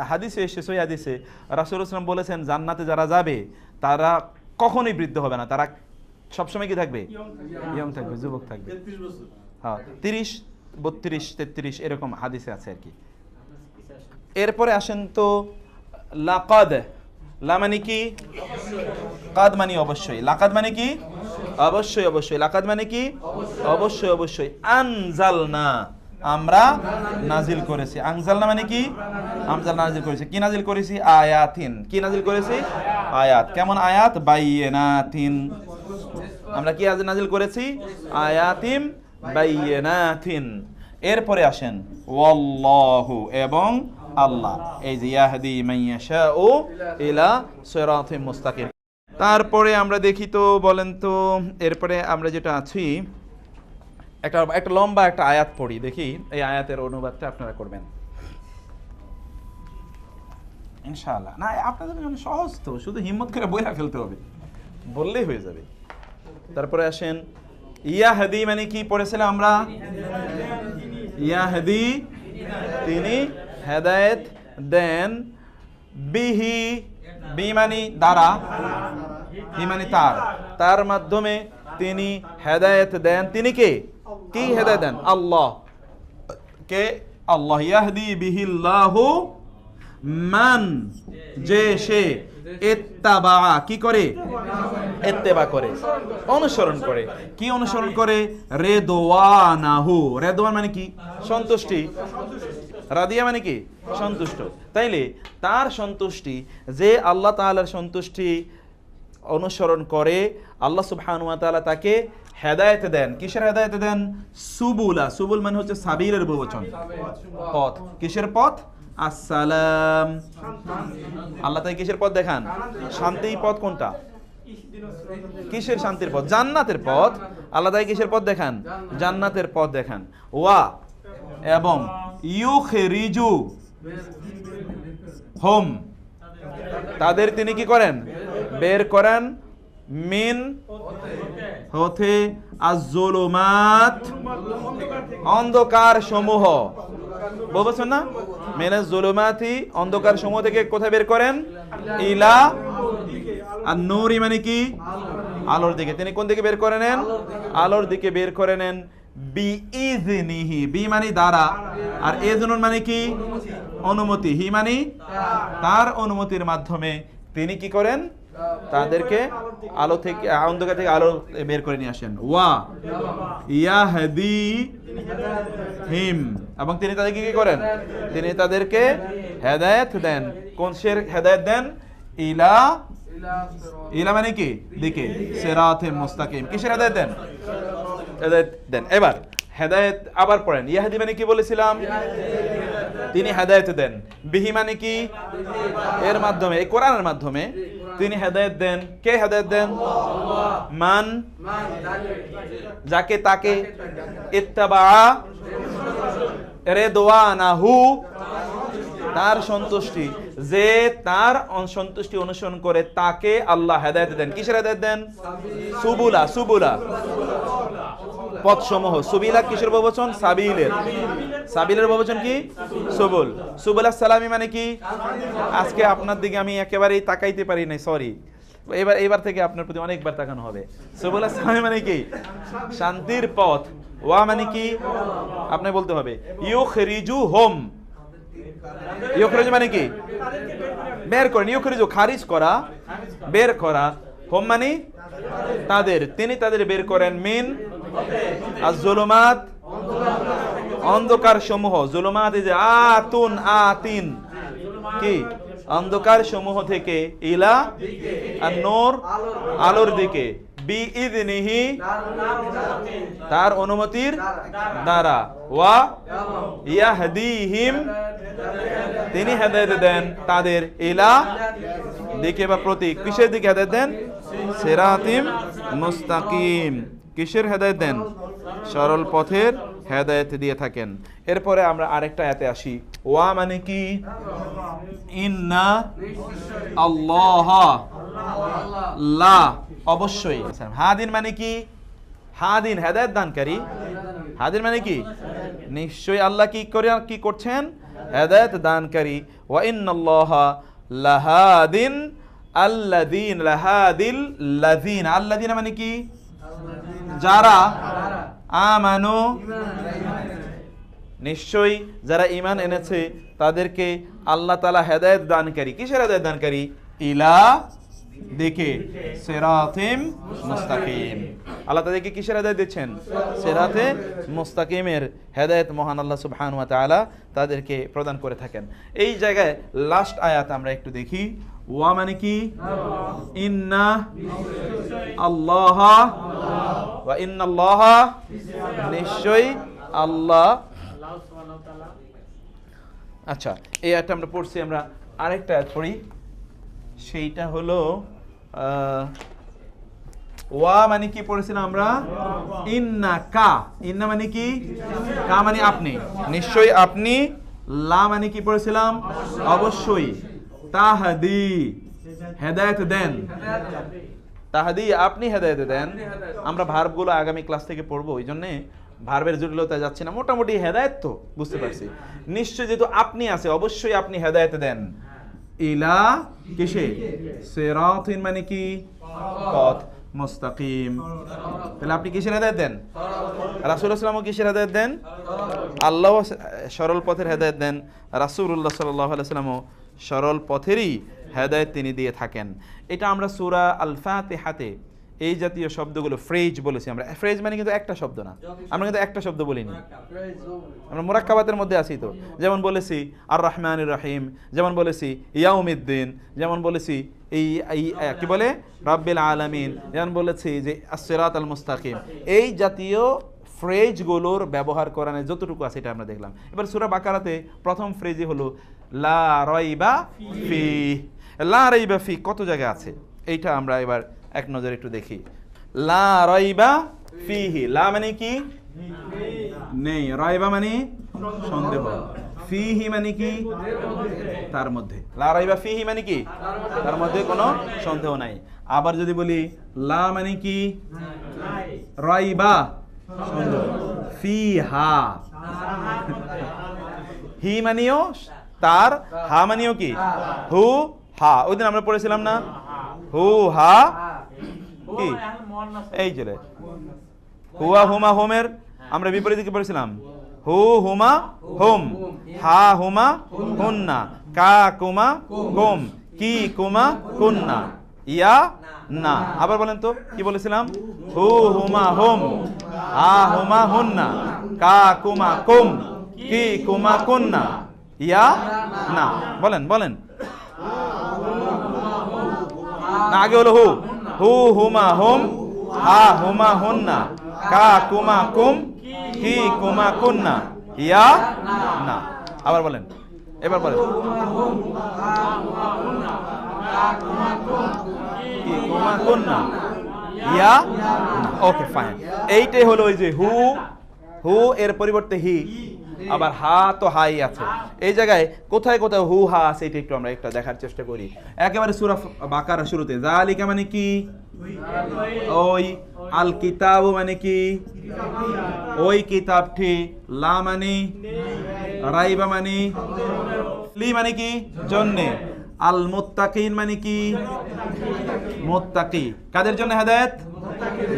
হাদিসে এসেছে, সহিহ হাদিসে রাসূলুল্লাহ সাল্লাল্লাহু আলাইহি ওয়াসাল্লাম বলেছেন জান্নাতে যারা যাবে তারা কখনোই বৃদ্ধ হবে না, তারা সবসময় কি থাকবে? ইয়ং থাকবে, যুবক থাকবে। 33 বছর। হ্যাঁ, 30, 32, 33 এরকম হাদিসে আছে আর কি। এরপরে আসেন তো লাকাদ। লা মানে কি? কাদ মানে অবশ্যই। লাকাদ মানে কি? অবশ্যই অবশ্যই। লাকাদ মানে কি? অবশ্যই অবশ্যই। আনজালনা, আমরা নাজিল করেছি। আনজালনা মানে কি? আমরা নাজিল করেছি। কি নাজিল করেছি? আয়াতিন। কি নাজিল করেছি? আয়াত। কেমন আয়াত? বাইয়িনাতিন। আমরা কি নাজিল করেছি? আয়াতিম বাইয়িনাতিন। এরপরে আসেন ওয়াল্লাহু, এবং আল্লাহ। এই যে ইয়াহদি মান ইয়াশাউ ইলা সিরাতিম মুস্তাকিম। তারপরে আমরা দেখি তো, বলেন তো এরপরে আমরা যেটা আছি, একটা লম্বা একটা আয়াত পড়ি, দেখি এই আয়াতের অনুবাদটা আপনারা করবেন ইনশাআল্লাহ। না, আপনাদের জন্য সহজ তো, শুধু হিম্মত করে বইলা ফেলতে হবে, বললেই হয়ে যাবে। তারপরে আসেন ইয়াহদি মানে কি পড়েছিলাম আমরা? ইয়াহদি, তিনি হেদায়েত দেন, বিহি, বি মানে দ্বারা, হি মানে তার, তার মাধ্যমে তিনি হেদায়েত দেন। তিনি কে? কি হেদায়েত দেন? আল্লাহ। কে? আল্লাহ। ইয়াহদি বিহিল্লাহু মান, যে সে ইত্তাবা, কি করে? ইত্তেবা করে, অনুসরণ করে। কি অনুসরণ করে? রেদওয়ানাহু। রেদওয়ান মানে কি? সন্তুষ্টি। রাদিয়া মানে কি? সন্তুষ্ট। তাইলে তার সন্তুষ্টি, যে আল্লাহ তাআলার সন্তুষ্টি অনুসরণ করে, আল্লাহ সুবহানাহু ওয়া তাআলা তাকে হেদায়েত দেন। কিসের হেদায়েত দেন? সুবুলা। সুবুল মানে হচ্ছে সাবিলের বহুবচন, পথ। কিসের পথ? আসসালাম। আল্লাহ তাকে কিসের পথ দেখান? শান্তির পথ। কোনটা? কিসের শান্তির পথ? জান্নাতের পথ। আল্লাহ তাকে কিসের পথ দেখান? জান্নাতের পথ দেখান। ওয়া, এবং ইউখরিজু হুম, তাদের তিনি কি করেন? বের করেন, মিন হতে, আজ-জুলুমাত, অন্ধকার সমূহ। বুঝছেন না? মিনাজ জুলুমাতি, অন্ধকার সমূহ থেকে কোথায় বের করেন? ইলা আন-নূরি মানে কি? আলোর দিকে। তিনি কোন দিকে বের করে নেন? আলোর দিকে বের করে নেন। বিইজনিহি, বি মানে দ্বারা, আর ইজনুন মানে কি? অনুমতি। হি মানে তার অনুমতির মাধ্যমে তিনি কি করেন? তাদেরকে আলো থেকে, অন্ধকার থেকে আলো বের করে নিয়ে আসেন। ওয়া ইয়াহদি হিম, এবং তিনি তাদেরকে কি করেন? তিনি তাদেরকে হেদায়েত দেন। কোন শের হেদায়েত দেন? ইলা, ইলা মানে কি? দিকে। সিরাতে মুস্তাকিম। কিসের হেদায়েত দেন? হেদায়েত দেন। এবার হেদায়েত আবার পড়েন। ইয়াহদি মানে কি বলেছিলাম? তিনি হেদায়েত দেন। বিহি মানে কি? এর মাধ্যমে, এই কোরআনের মাধ্যমে তিনি হেদায়েত দেন। কে হেদায়েত দেন? মান, যাকে, তাকে। ইত্তাবা রেদওয়ানাহু, তার সন্তুষ্টি, যে তার সন্তুষ্টি অনুসরণ করে তাকে আল্লাহ হেদায়েত দেন। কিসের হেদায়েত দেন? সুবুলা। সুবুলা পথসমূহ। সুবিলা কিসের বহুবচন? সাবিলের। সাবিলের বহুবচন কি? সুবুল। সুবুলাস সালামি মানে কি? আজকে আপনার দিকে আমি একেবারেই তাকাইতে পারি নাই, সরি। এবার থেকে আপনার প্রতি অনেকবার তাকানো হবে। সুবুলাস সালামি মানে কি? শান্তির পথ। ওয়া মানে কি? আপনি বলতে হবে ইউখরিজু হুম। ইউখরিজু মানে কি? বের করেন। ইউখরিজু খারিজ করা, বের করা। হুম মানে তাদের, তিনি তাদের বের করেন। মিন আজ-জুলুমাত, অন্ধকার সমূহ। জুলুমাত এই যে আতুন, আতিন কি? অন্ধকার সমূহ থেকে, ইলা আন-নূর, আলোর দিকে। বিইযনিহি, তার অনুমতির দ্বারা। ওয়া ইয়াহদিহিম, তিনি হেদায়েত দেন তাদের, ইলা দিকে বা প্রতি। কিসের দিকে হেদায়েত দেন? সিরাতিম মুস্তাকিম। কিসের হেদায়েত দেন? সরল পথের হেদায়েত দিয়ে থাকেন। এরপরে আমরা আরেকটা আয়াতে আসি। ওয়া মানে কি? ইন্না আল্লাহ, লা অবশ্যই। হাদিন মানে কি? হাদিন হেদায়েত দানকারী। হাদিন মানে কি? নিশ্চয়ই আল্লাহ কি করে, কি করছেন? হেদায়েত দানকারী, ওয়া ইন্নাল্লাহা লাহাদিন আল্লাযীন লাহাদিল লাযীন, আল্লাযীনা মানে কি? যারা আমানু, নিশ্চয়ই যারা ঈমান এনেছে তাদেরকে আল্লাহ তাআলা হেদায়েত দানকারী। কিসের হেদায়েত দানকারী? ইলা দিকে সিরাতিম মুস্তাকিম। আল্লাহ তাদেরকে কিসের হেদায়েত দিচ্ছেন? সিরাতে মুস্তাকিমের হেদায়েত মহান আল্লাহ সুবহানাহু ওয়া তাআলা তাদেরকে প্রদান করে থাকেন। এই জায়গায় লাস্ট আয়াত আমরা একটু দেখি। ওয়া মানে কি? ইন্না আল্লাহা ওয়া ইন্নাল্লাহা, নিশ্চয়ই আল্লাহ। আচ্ছা, এই আয়াতটা আমরা পড়ছি। আমরা আরেকটা আয়াত পড়ি, সেইটা হলো ওয়া মানে কি পড়েছিলাম আমরা? ইন্না কা। ইন্না মানে কি? কা মানে আপনি, নিশ্চয়ই আপনি। লা মানে কি পড়েছিলাম? অবশ্যই। তাহদি, হেদায়েত দেন। তাহদি, আপনি হেদায়েত দেন। আমরা ভার্বগুলো আগামী ক্লাস থেকে পড়বো, এই জন্যে ভার্বের জটিলতা যাচ্ছে না। মোটামুটি হেদায়েত তো বুঝতে পারছি। নিশ্চয় যেহেতু আপনি আছে, অবশ্যই আপনি হেদায়েত দেন। ইলা কিসে? সিরাতিন মানে কি? পথ। মুস্তাকিম, তাহলে আপনি কিসের হেদায়েত দেন? রাসূলুল্লাহ সাল্লাল্লাহু আলাইহি ওয়াসাল্লাম কিসের হেদায়েত দেন? আল্লাহ সরল পথের হেদায়েত দেন। রাসূলুল্লাহ সাল্লাল্লাহু আলাইহি ওয়াসাল্লাম সরল পথেরই হেদায়েত তিনি দিয়ে থাকেন। এটা আমরা সূরা আল ফাতিহাতে এই জাতীয় শব্দগুলো ফ্রেজ বলেছি আমরা। ফ্রেজ মানে কিন্তু একটা শব্দ না, আমরা কিন্তু একটা শব্দ বলিনি, আমরা মুরাক্কাবাতের মধ্যে আছি তো। যেমন বলেছি আর রহমানির রহিম, যেমন বলেছি ইয়াউমিদ্দিন, যেমন বলেছি এই কি বলে রাব্বিল আলামিন, যেমন বলেছি যে as-সিরাতাল মুস্তাকিম। এই জাতীয় ফ্রেজগুলোর ব্যবহার কোরআনে যতটুকু আছে এটা আমরা দেখলাম। এবার সূরা বাকারাতে প্রথম ফ্রেজই হলো লা রাইবা ফি। লা রাইবা ফি কত জায়গায় আছে এইটা আমরা এবার এক নজরে একটু দেখি। লা রাইবা ফিহি, লা মানে কি? নেই। রাইবা মানে সন্দেহ। ফিহি মানে কি? তার মধ্যে। লা রাইবা ফিহি মানে কি? তার মধ্যে কোনো সন্দেহ নাই। আবার যদি বলি লা মানে কি? রাইবা সন্দেহ। ফিহা, হি মানেও তার, হা মানেও কি? হু হা। ওই দিন আমরা পড়েছিলাম না হু হা কি? এই যে হুয়া হুমা হোমের আমরা বিপরীতে কি পড়েছিলাম? হু হুমা হুম, হা হুমা হুন্না, কা কুমা কুম, কি কুমা কুন্না, ইয়া না। আবার বলেন তো কি বলেছিলাম? হু হুমা হুম, হা হুমা হুন্না, কা কুমা কুম, কি কুমা কুন্না, ইয়া না। বলেন বলেন। না, আগে হলো হু, হু হুমা হুম, হা হুমা হুন্না, কা কুমা কুম, কি কুমা কুন্না, ইয়া না। আবার বলেন, এবার বলেন। কি কুমা কুন্না, ইয়া না। Okay fine. এইটাই হলো ওই যে হু, হু এর পরিবর্তে হি। আবার হা তো হাই আছে। এই জায়গায় কোথায় কোথায় হু হা আছে এটা একটু আমরা একটা দেখার চেষ্টা করি। একেবারে সূরা বাকারা শুরুতে যালিকা মানে কি? ওই। আল কিতাব মানে কি? ওই কিতাবটি। লা মানে? রাইবা মানে? লি মানে কি? জন্যে। আল মুত্তাকিন মানে কি? মুত্তাকি। কাদের জন্য হেদায়েত?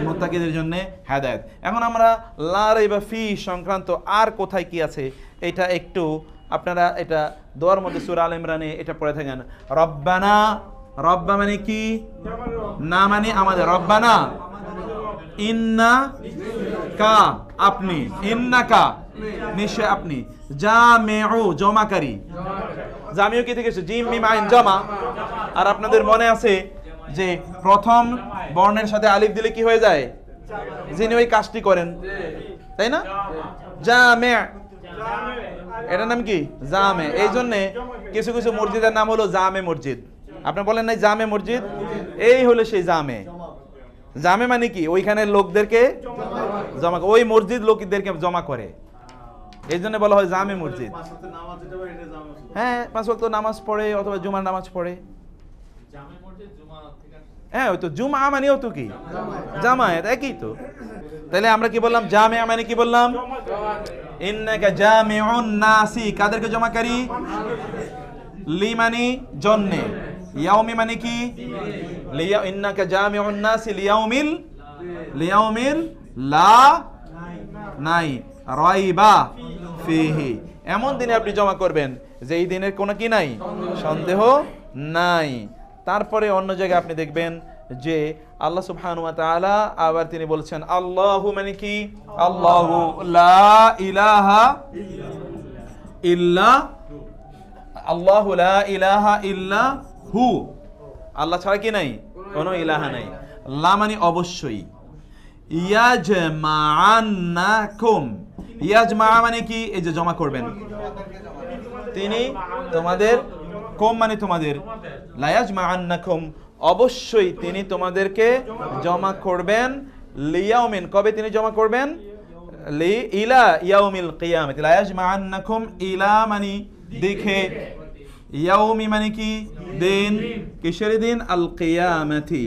মুত্তাকিদের জন্য হেদায়েত। এখন আমরা লা রাইবা ফি সংক্রান্ত আর কোথায় কি আছে এটা একটু আপনারা এটা দোয়ার মধ্যে সূরা আল ইমরানে এটা পড়ে থাকেন। রব্বানা, রব্বা মানে কি? না মানে আমাদের। রব্বানা ইন্না কা, আপনি। ইন্না কা, নিশ্চয় আপনি। জামিউ, জমাকারী। জামিউ কি থেকে এসেছে? জিম মিম আইন, জমা। আর আপনাদের মনে আছে যে প্রথম বর্ণের সাথে আলিফ দিলে কি হয়ে যায়? যিনি ওই কাজটি করেন, তাই না? জামে, এটার নাম কি? জামে। এই জন্যে কিছু কিছু মসজিদের নাম হলো জামে মসজিদ। আপনি বলেন নাই জামে মসজিদ? এই হলো সেই জামে। জামে মানে কি? ওইখানে লোকদেরকে জমা, ওই মসজিদ লোকদেরকে জমা করে, এই জন্য বলা হয় জামে মসজিদ। হ্যাঁ, 5 ওয়াক্ত নামাজ পড়ে অথবা জুমার নামাজ পড়ে। হ্যাঁ, ওই তো জুমা মানেও তো কি? জামায়াত, একই তো। তাহলে আমরা কি বললাম? জামে মানে কি বললাম? ইন্নাকা জামিউন নাসি, কাদেরকে জমাকারী? লি মানে জন্যে, ইয়াউমি মানে কি? ইন্নাকা জামিউন নাসি লিয়াউমিল লা নাই রাইবা ফিহি, এমন দিনে আপনি জমা করবেন যে এই দিনের কোনো কি নাই, সন্দেহ নাই। তারপরে অন্য জায়গায় আপনি দেখবেন যে আল্লাহ সুবহানাহু ওয়া তাআলা আবার তিনি বলছেন আল্লাহু মানে কি? আল্লাহু লা ইলাহা ইল্লা, আল্লাহু লা ইলাহা ইল্লা হু, আল্লাহ ছাড়া কি নাই, কোনো ইলাহা নাই। লা মানে অবশ্যই। ইয়াজমাআন্নাকুম, ইয়াজমা মানে কি? এই যে জমা করবেন, তিনি তোমাদের, কুম মানে তোমাদের, লা ইয়াজমাআন্নাকুম অবশ্যই তিনি তোমাদেরকে জমা করবেন, লিয়াউমিন কবে তিনি জমা করবেন? ইলা ইয়াউমিল কিয়ামতি, লা ইয়াজমাআন্নাকুম ইলা মানে দেখে, ইয়াউমি মানে কি? দিন, কিসের দিন? আল কিয়ামতি,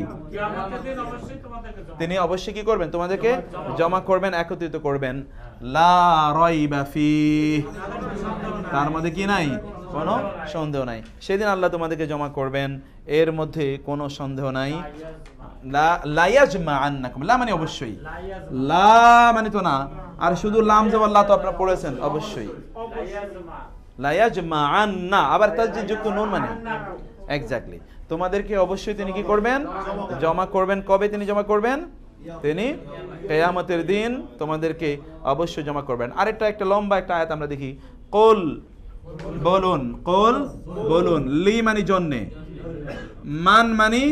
তিনি অবশ্যই কি করবেন? তোমাদেরকে জমা করবেন, একত্রিত করবেন। লা রাইবা ফিহ, তার মধ্যে কি নাই, কোনো সন্দেহ নাই। সেদিন আল্লাহ তোমাদেরকে জমা করবেন, এর মধ্যে কোনো সন্দেহ নাই। লা ইয়াজমাআন্নাকুম, লা মানে অবশ্যই, লা মানে তো না, আর শুধু লাম জবর লা তো আপনারা পড়েছেন অবশ্যই। লা ইয়াজমাআন্না আবার তাসদীদ যুক্ত নুন মানে এক্স্যাক্টলি, তোমাদেরকে অবশ্যই তিনি কি করবেন? জমা করবেন। কবে তিনি জমা করবেন? তিনি কিয়ামতের দিন তোমাদেরকে অবশ্যই জমা করবেন। আরেকটা একটা লম্বা একটা আয়াত আমরা দেখি, কুল বলুন, কুল বলুন, লি মানে জন্যে, মান মানে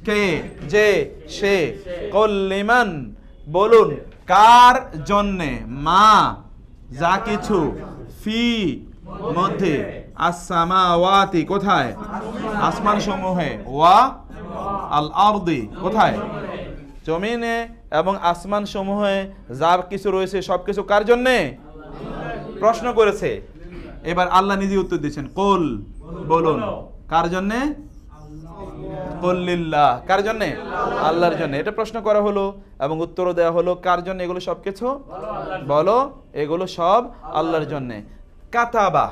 কে, যে, সে, কুল লিমান বলুন কার জন্যে, মা যা কিছু, ফি মধ্যে, আস-সামাওয়াতি কোথায়? আসমান সমূহে, ওয়া আল আরদি কোথায়? জমিনে এবং আসমান সমূহে যা কিছু রয়েছে সবকিছু কার জন্যে? প্রশ্ন করেছে, এবার আল্লাহ নিজে উত্তর দিচ্ছেন, কুল বলুন কার জন্যে? কুল লিল্লাহ, কার জন্যে? আল্লাহর জন্য। এটা প্রশ্ন করা হলো এবং উত্তরও দেওয়া হলো কার জন্য? এগুলো সব কিছু বলো, এগুলো সব আল্লাহর জন্য। কাতাবা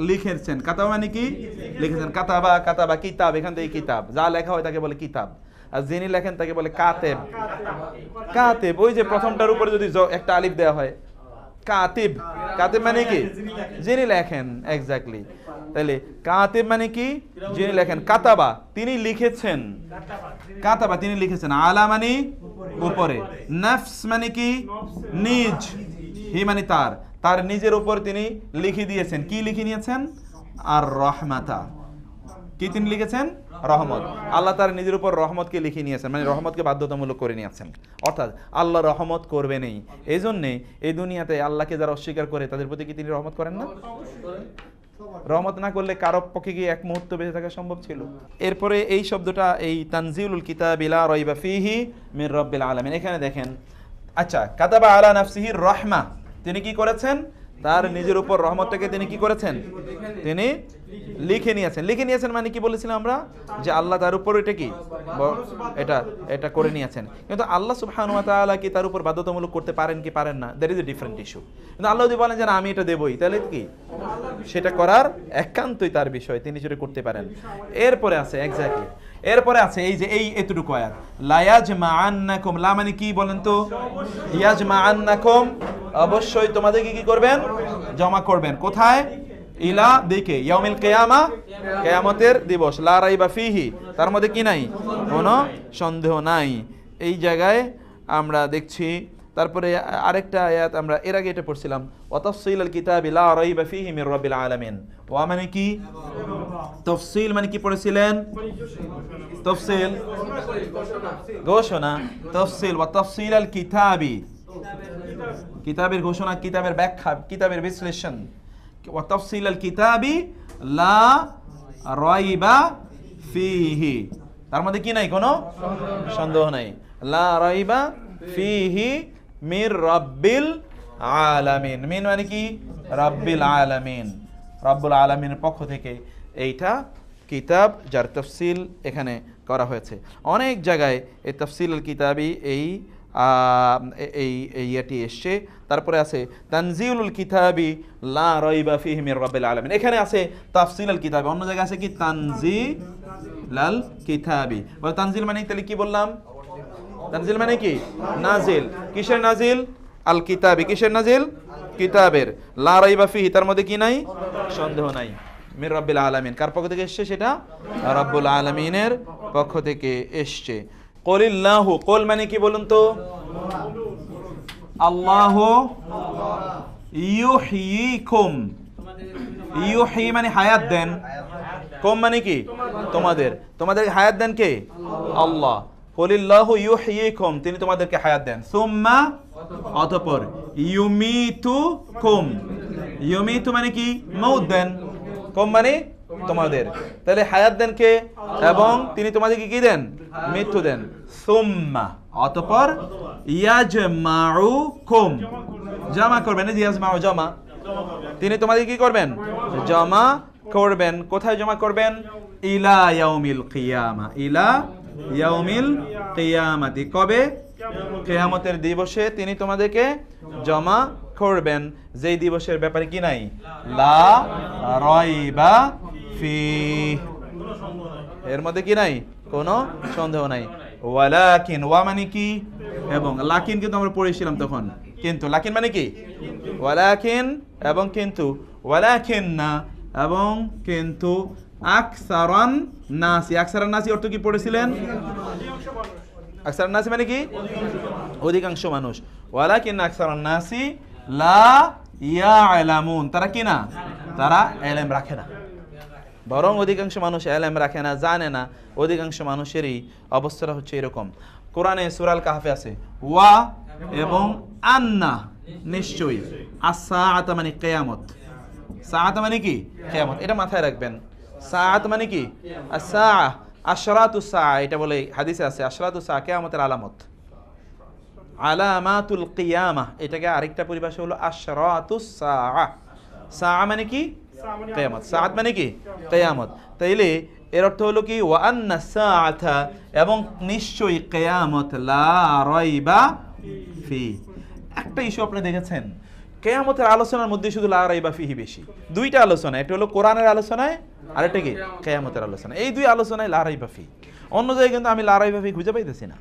লিখেছেন, কাতাবা মানে কি? লিখেছেন। কাতাবা, কাতাবা কিতাব, এখান থেকে কিতাব, যা লেখা হয় তাকে বলে কিতাব, আর যিনি লেখেন তাকে বলে কাতেব। কাতেব ওই যে প্রথমটার উপরে যদি একটা আলিফ দেওয়া হয়, কাতিব, কাতিব মানে কি? যিনি লেখেন, এক্স্যাক্টলি। তাহলে কাতিব মানে কি? যিনি লেখেন। কাতাবা তিনি লিখেছেন, কাতাবা তিনি লিখেছেন। আলা মানে উপরে, নাফস মানে কি? নিজ, হি মানে তার, তার নিজের উপর তিনি লিখে দিয়েছেন। কি লিখে নিয়েছেন? আর রহমাতা, কি তিনি লিখেছেন? রহমত। আল্লাহ তার নিজের উপর রহমতকে লিখে নিয়েছেন, মানে রহমতকে বাধ্যতামূলক করে নিয়েছেন। অর্থাৎ আল্লাহ রহমত করবেনই। এই জন্যে এই দুনিয়াতে আল্লাহকে যারা অস্বীকার করে তাদের প্রতি কি তিনি রহমত করেন না? রহমত না করলে কারো পক্ষে কি এক মুহূর্ত বেঁচে থাকা সম্ভব ছিল? এরপরে এই শব্দটা, এই তানজিলুল কিতাবি লা রাইবা ফীহি মির রাব্বিল আলামিন, এখানে দেখেন। আচ্ছা, কাতাবা আলা নাফসিহির রাহমা, তিনি কি করেছেন? তার নিজের উপর রহমতটাকে তিনি কি করেছেন? তিনি লিখে নিয়েছেন। লিখে নিয়েছেন মানে কি বলেছিলাম আমরা? যে আল্লাহ তার উপর এটা কি, এটা করে নিয়েছেন। কিন্তু আল্লাহ সুবহানাহু ওয়া তাআলা কি তার উপর বাধ্যতামূলক করতে পারেন কি পারেন না? That is a different issue. কিন্তু আল্লাহ যদি বলেন যে না আমি এটা দেবই, তাহলে কি সেটা করার একান্তই তার বিষয়, তিনি সেটা করতে পারেন। এরপরে আছে এক্স্যাক্টলি, এরপরে আছে এই যে এই এতটুকু আয়াত, লা ইয়াজমাআন্নাকুম, লা মানে কি বলেন তো? ইয়াজমাআন্নাকুম, অবশ্যই তোমাদেরকে কি করবেন? জমা করবেন। কোথায়? ইলা দিকে, ইয়াউমিল কিয়ামা, কিয়ামতের দিবস। লা রাইবা ফীহি, তার মধ্যে কি নাই? কোনো সন্দেহ নাই। এই জায়গায় আমরা দেখছি। তারপরে আরেকটা আয়াত আমরা এর আগে এটা পড়ছিলাম, ওয়া তাফসীলাল কিতাবি লা রাইবা ফীহি মির রাব্বিল আলামিন। ওয়া মানে কি? তাফসীল মানে কি পড়েছিলেন? তাফসীল ঘোষণা, তাফসীল। ওয়া তাফসীলাল কিতাবি, কিতাবের ঘোষণা, কিতাবের ব্যাখ্যা, কিতাবের বিশ্লেষণ। ওয়া তাফসীলাল কিতাবি লা রাইবা ফীহি, তার মধ্যে কি নাই? কোনো সন্দেহ নাই। লা রাইবা ফীহি মির রাব্বিল আলামিন। মিন মানে কি? রাব্বিল আলামিন, রাব্বুল আলামিনের পক্ষ থেকে এইটা কিতাব, যার তাফসীল এখানে করা হয়েছে। অনেক জায়গায় এই তাফসীলুল কিতাবি এই এই এটি এসছে। তারপরে আছে তানজিলুল কিতাবি লা রাইবা ফীহি মির রাব্বিল আলামিন, এখানে আছে তাফসিলুল কিতাবি, অন্য জায়গায় আছে কি তানজিলাল কিতাবি। বলে তানজিল মানে তাহলে কি বললাম? তানজিল মানে কি? নাজিল। কিসের নাজিল? আল কিতাবি। কিসের নাজিল? কিতাবের। লা রাইবা ফীহি, তার মধ্যে কি নাই? সন্দেহ নাই। মির রাব্বিল আলামিন, কার পক্ষ থেকে এসছে? সেটা রাব্বুল আলামিনের পক্ষ থেকে এসছে। কুলিল্লাহু, কুল মানে কি বলুন তো? আল্লাহু ইউহয়িকুম, ইউহি মানে হায়াত দেন, কুম মানে কি? তোমাদের। তোমাদেরকে হায়াত দেন কে? আল্লাহ। কুলিল্লাহু ইউহয়িকুম, তিনি তোমাদেরকে হায়াত দেন। সুম্মা, অতঃপর, ইউমিতুকুম, ইউমিতু মানে কি? মউত দেন। কুম মানে তোমাদের। তাহলে হায়াত দেন কে? এবং তিনি তোমাদেরকে কি দেন? মৃত্যু দেন। সুম্মা, অতঃপর, ইয়াজমাউকুম, জমা করবেন। ইয়াজমাউ জমা, তিনি তোমাদের কি করবেন? জমা করবেন। কোথায় জমা করবেন? ইলা ইয়াউমিল কিয়ামা, ইলা ইয়াউমিল কিয়ামাতি, কবে? কিয়ামতের দিবসে তিনি তোমাদেরকে জমা করবেন, যেই দিবসের ব্যাপারে কি নাই? লা রাইবা ফীহি, এর মধ্যে কি নাই? কোনো সন্দেহ নাই। ওয়ালাকিন, ওয়া মানে কি? এবং। লাকিন কিন্তু আমরা পড়েছিলাম তখন, কিন্তু। লাকিন মানে কি? ওয়ালাকিন এবং কিন্তু। ওয়ালাকিন না এবং কিন্তু। আকসারান নাসি, আকসারান নাসি অর্থ কি পড়েছিলেন? আকসারান নাসি মানে কি? অধিকাংশ মানুষ। ওয়ালাকিন আকসারান নাসি লা ইয়ালামুন, তারা কি না? তারা ইলম রাখে না। বরং অধিকাংশ মানুষ ইলম রাখে না, জানে না। অধিকাংশ মানুষেরই অবস্থাটা হচ্ছে এরকম। কোরআনে সূরা আল কাহফে আছে ওয়া এবং আন্না, নিশ্চয়ই। আস-সাআতা মানে কিয়ামত, সাআতা মানে কি? কিয়ামত, এটা মাথায় রাখবেন। সাআত মানে কি? আস-সাআ, আশরাতুস সাআ, এটা বলে হাদিসে আছে। আশরাতুস সাআ কিয়ামতের আলামত, আলামাতুল কিয়ামা, এটাকে আরেকটা পরিভাষা হলো আশরাতুস সাআ। সাআ মানে কি? কিয়ামত। সাআত মানে কি? কিয়ামত। তাইলে এর অর্থ হলো কি? ওয়া আন্না সাআতা, এবং নিশ্চয়ই কিয়ামত, লা রাইবা ফি। একটা ইস্যু আপনি দেখেছেন, কিয়ামতের আলোচনার মধ্যে শুধু লা রাইবা ফিহি বেশি। দুইটা আলোচনা, একটা হলো কোরআনের আলোচনায়, আর একটা কি? কিয়ামতের আলোচনা। এই দুই আলোচনায় লা রাইবা ফি। অন্য জায়গায় কিন্তু আমি লা রাইবা ফি খুঁজে পাইতেছি না।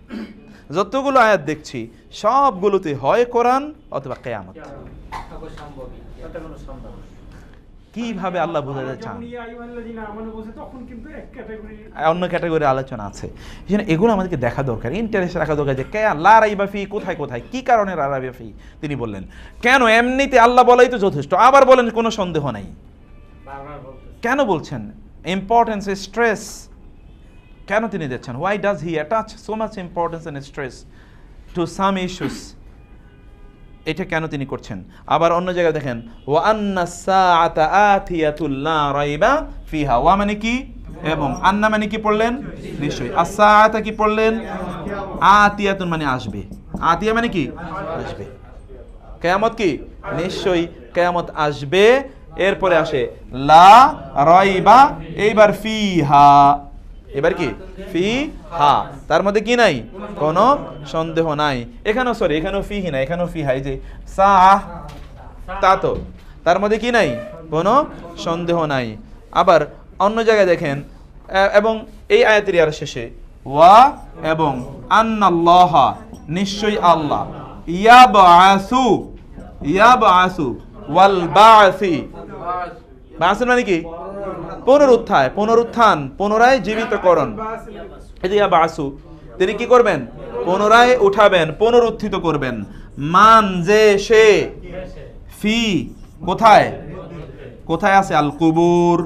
যতগুলো আয়াত দেখছি সবগুলোতে হয় কোরআন অথবা কিয়ামত। কিভাবে আল্লাহ বোঝাতে চান? অন্য ক্যাটাগরি আলোচনা আছে, এগুলো আমাদেরকে দেখা দরকার, ইন্টারেস্ট রাখা দরকার যে লা রাইবা ফি কোথায় কোথায়, কি কারণে লা রাইবা ফি তিনি বললেন। কেন? এমনিতে আল্লাহ বলাই তো যথেষ্ট, আবার বলেন কোনো সন্দেহ নাই। কেন বলছেন? ইম্পর্টেন্স, স্ট্রেস কেন তিনি দিচ্ছেন? Why does he attach so much importance and stress to some issues? এটা কেন তিনি করছেন? আবার অন্য জায়গায় দেখেন ওয়া আন্নাস সাআতা আতিয়াতুল লা রাইবা ফিহা, ওয়া মানে কি? এবং। আন্না মানে কি পড়লেন? নিশ্চয়ই। আস-সাআতা কি পড়লেন? আতিয়াতুন মানে আসবে। আতিয়া মানে কি? আসবে। কিয়ামত কি? নিশ্চয়ই কিয়ামত আসবে। এরপরে আসে লা রাইবা, এইবার ফিহা, এবার কি? ফিহা, তার মধ্যে কি নাই? কোনো সন্দেহ নাই। এখানেও সরি, এখানেও ফিহি নাই, এখানেও ফিহা। এই যে সাআহ, তা তো, তার মধ্যে কি নাই? কোনো সন্দেহ নাই। আবার অন্য জায়গায় দেখেন, এবং এই আয়াতের আর শেষে ওয়া এবং আন্নাল্লাহা, নিশ্চয়ই আল্লাহ, ইয়াবআসু, ইয়াবআসু ওয়াল বা'সি, বা'স মানে কি? পুনরুত্থান, পুনরুত্থান, পুনরায় জীবিতকরণ। এই যে ইয়াবআসু, তিনি কি করবেন? পুনরায় উঠাবেন, পুনরুত্থিত করবেন। মান, যে সে, ফি কোথায়? কোথায় আছে? আল কুবুর,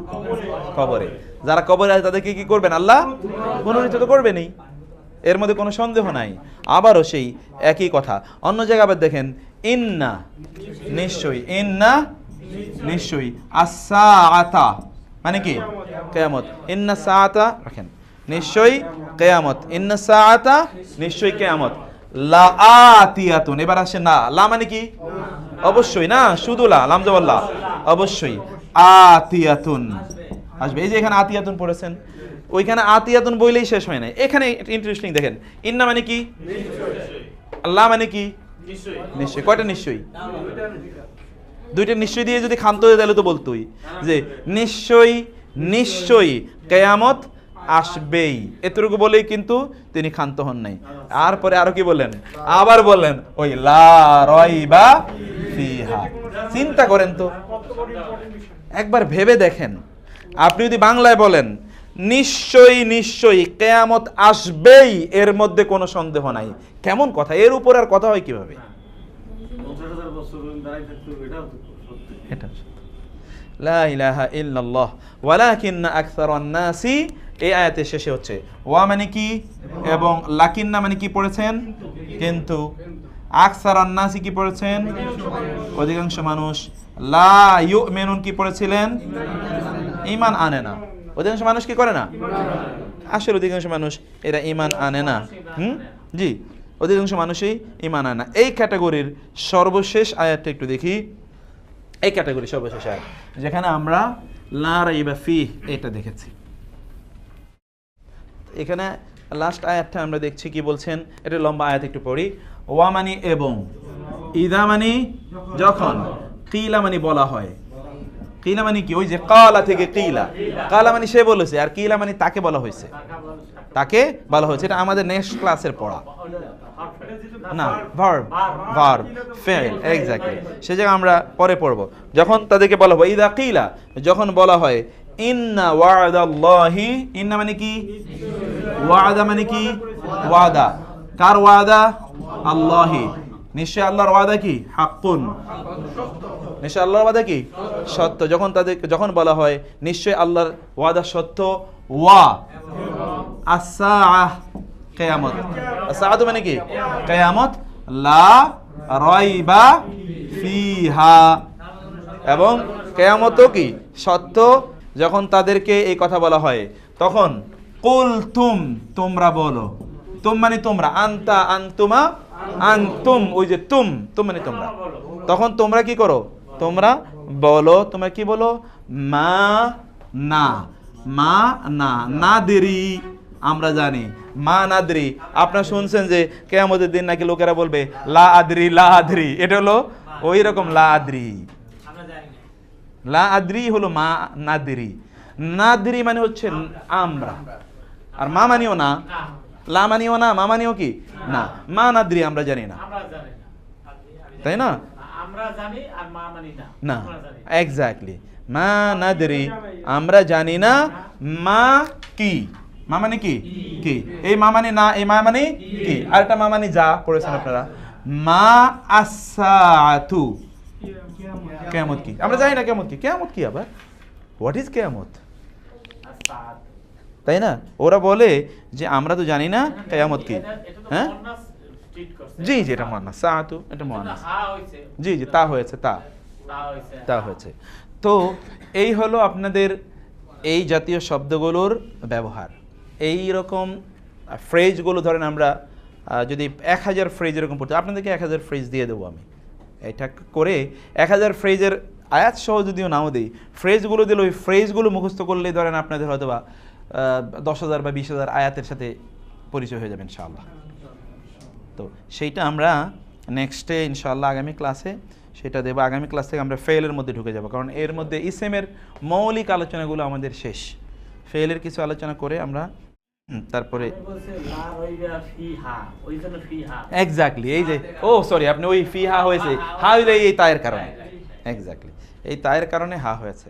কবরে। যারা কবরে আছে তাদেরকে কি করবেন? আল্লাহ পুনরুত্থিত করবেনই, এর মধ্যে কোনো সন্দেহ নাই। আবারও সেই একই কথা অন্য জায়গায় আবার দেখেন ইন্না, নিশ্চয়ই। ইন্না, নিশ্চয়ই। আস-সাআতা মানে কি? কিয়ামত। ইন্না সাআতা রাখেন, নিশ্চয়ই কিয়ামত। ইন্না সাআতা, নিশ্চয়ই কিয়ামত। লা আতিয়াতুন, এবার আসে না। লা মানে কি? অবশ্যই না, শুধু লা, লাম জবর লা, অবশ্যই। আতিয়াতুন আসবে। এই যে এখানে আতিয়াতুন পড়েছেন, ওইখানে আতিয়াতুন বইলেই শেষ হয় না। এখানে ইন্টারেস্টিং দেখেন, ইন্না মানে কি? আল্লাহ মানে কি নিশ্চয়ই। কয়টা নিশ্চয়ই? দুইটা নিশ্চয় দিয়ে যদি ক্ষান্ত হয়ে তাহলে তো বলতোই যে নিশ্চয়ই নিশ্চয়ই কিয়ামত আসবেই, এতটুকু বলেই কিন্তু তিনি ক্ষান্ত হন নাই। আর পরে আরো কি বললেন? আবার বললেন ওই লা রাইবা ফিহা। চিন্তা করেন তো, একবার ভেবে দেখেন, আপনি যদি বাংলায় বলেন নিশ্চয়ই নিশ্চয়ই কিয়ামত আসবেই, এর মধ্যে কোনো সন্দেহ নাই, কেমন কথা? এর উপর আর কথা হয় কিভাবে? এটা লা ইলাহা ইল্লাল্লাহ ওয়ালাকিন্না আকসারান নাসি, এই আয়াতের শেষে হচ্ছে ওয়া মানে কি এবং লাকিন্না মানে কি পড়েছেন? কিন্তু। আকসারান নাসি কি পড়েছেন? অধিকাংশ মানুষ। লা ইউমিনুন কি পড়েছিলেন? ঈমান আনে না। অধিকাংশ মানুষ কি করে না? আসলে অধিকাংশ মানুষ এরা ঈমান আনে না। জি, অধিকাংশ মানুষই ঈমান আনে না। এই ক্যাটাগরির সর্বশেষ আয়াতটা একটু দেখি। এই ক্যাটাগরি সর্বশেষ আয়াত যেখানে আমরা লা রাইবা ফিহ এটা দেখেছি। এখানে লাস্ট আয়াতটা আমরা দেখছি কি বলছেন, এটা লম্বা আয়াত, একটু পড়ি। ওয়া মানে এবং, ইদা মানে যখন, কিলা মানে বলা হয়। কিলা মানে কি? ওই যে কালা থেকে কিলা, কালা মানে সে বলেছে, আর কিলা মানে তাকে বলা হয়েছে, তাকে বলা হয়েছে। এটা আমাদের নেক্সট ক্লাসের পড়া না, ভার্ব, ভার্ব, ফেল, এক্স্যাক্টলি। সে জায়গায় আমরা পরে পড়ব। যখন তাদেরকে বলা হয় ইদা কিলা, যখন বলা হয় ইন্না ওয়াদাল্লাহি, ইন্না মানে কি? ওয়াদা মানে কি? ওয়াদা। কার ওয়াদা? আল্লাহি। নিশ্চয় আল্লাহর ওয়াদা কি? হাক্কুন। নিশ্চয় আল্লাহর ওয়াদা কি? সত্য। যখন বলা হয় নিশ্চয় আল্লাহর ওয়াদা সত্য, ওয়া আস-সাআহ, কিয়ামত। আস-সাআহ মানে কি? কিয়ামত। লা রাইবা ফিহা, এবং কিয়ামতও কি? সত্য। যখন তাদেরকে এই কথা বলা হয় তখন কুলতুম, তোমরা বলো। তুম মানে তোমরা, আনতা, আনতুমা, আনতুম, ওই যে তুম মানে তোমরা। তখন তোমরা কি করো? তোমরা বলো। তোমরা কি বলো? মা না, মা না, নাদরি, আমরা জানি, মা নাদরি। আপনারা শুনছেন যে কিয়ামতের দিন নাকি লোকেরা বলবে লা আদরি, লা আদরি। এটা হলো ওই রকম লা আদরি। লা আদরি হলো মা নাদরি। নাদরি মানে হচ্ছে আমরা, আর মা মানিও না, লা মানিও না, মা মানিও কি না। মা নাদরি আমরা জানি না, তাই না? আমরা জানি আর মা মানি না। এক্স্যাক্টলি, মা নাদরি, আমরা জানি না। মা কি? মা মানে কি? কি? এই মা মানে না, এই মা মানে কি? আরেকটা মা মানে যা পড়েছেন আপনারা। মা আস-সাআতু, কিয়ামত কি? আমরা জানি না কিয়ামত কি। কিয়ামত কি আবার? হোয়াট ইজ কিয়ামত? তাই না? ওরা বলে যে আমরা তো জানি না কিয়ামত কি। হ্যাঁ, জি জি, এটা মুয়ান্নাস, সাআতু এটা মুয়ান্নাস। জি জি, তা হয়েছে, তা হয়েছে। তো এই হলো আপনাদের এই জাতীয় শব্দগুলোর ব্যবহার। এই রকম ফ্রেজগুলো ধরেন আমরা যদি 1000 ফ্রেজ এরকম পড়তে, আপনাদেরকে 1000 ফ্রেজ দিয়ে দেবো আমি। এটা করে 1000 ফ্রেজের আয়াত সহ যদিও নাও দিই, ফ্রেজগুলো দিলে ওই ফ্রেজগুলো মুখস্থ করলেই ধরেন আপনাদের হয়তো বা 10,000 বা 20,000 আয়াতের সাথে পরিচয় হয়ে যাবে ইনশাআল্লাহ। তো সেইটা আমরা নেক্সটে ইনশাআল্লাহ আগামী ক্লাসে সেটা দেবো। আগামী ক্লাস থেকে আমরা ফেলের মধ্যে ঢুকে যাব, কারণ এর মধ্যে ইসেমের মৌলিক আলোচনাগুলো আমাদের শেষ। ফেলের কিছু আলোচনা করে আমরা তারপরে এক্স্যাক্টলি এই যে সরি আপনি ওই ফিহা হয়েছে, হা হইলে এই তায়ের কারণে, এক্স্যাক্টলি এই তায়ের কারণে হা হয়েছে।